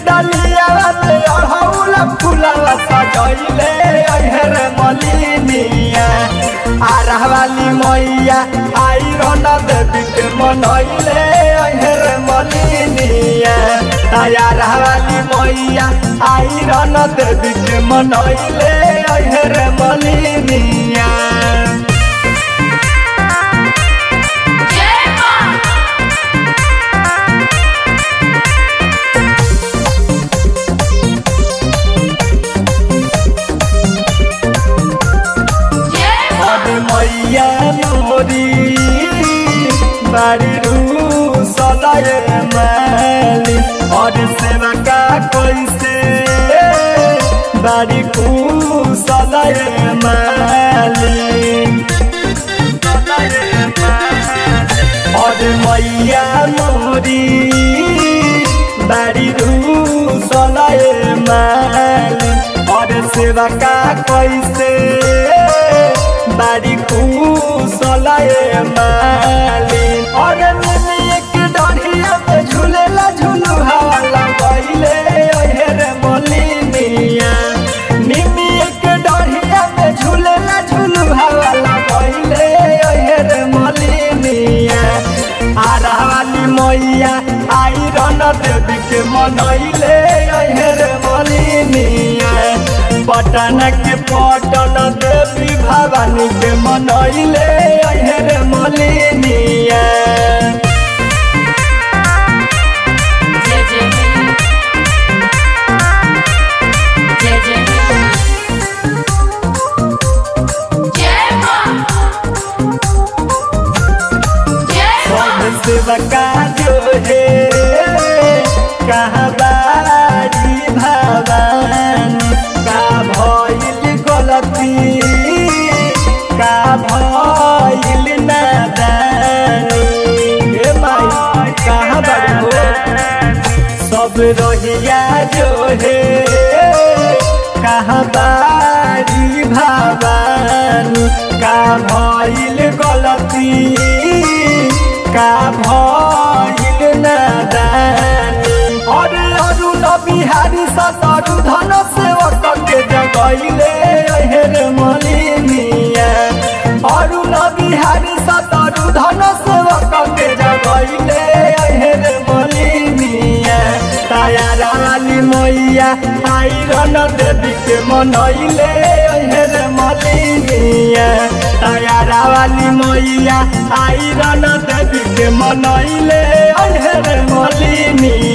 डलिया अड़हुल फूलवा सजैले अहेर मलिनिया आरहवाली मैया आइरन देवी के मनैले अहेर मलिनिया आरहवाली मैया आइरन देवी के मनैले अहेर मलिनिया मैया मोरी बारी रू सलाए माली और सेवा का कैसे बारी कू सलाए माली और मैया मोरी बारी रू सलाए माली और सेवा का कैसे बारी कुशलाए मालिन और एक डढ़िया पे झूलेला झूलू हवा लगैले अहेर मलिनिया निमी एक डढ़िया पे झूलेला झूलू हवा लगैले अहेर मलिनिया आरहवाली मैया आइरन देवी के मनैले अहेर मलिनिया पटन के पटन देवी भवानी के मनैले अहेर मलिनिया सेवका जो है कहाँ बारी भवानी का भइल गलती का भइल नादानी हे माई कहाँ बारी हो सब रहिया जो है कहाँ बारी भवानी का भइल गलती का भइल नादानी और अरुण बिहारी सतरु धन सेवक के जगैले अहेर मलिनिया अरुण बिहारी सतरु धन सेवक के जगैले अहेर मलिनिया तायाराली मैया आइरन देवी के मनैले अहेर मलिनिया तायाराली मैया आइरन देवी के मनैले अहेर मलिनिया।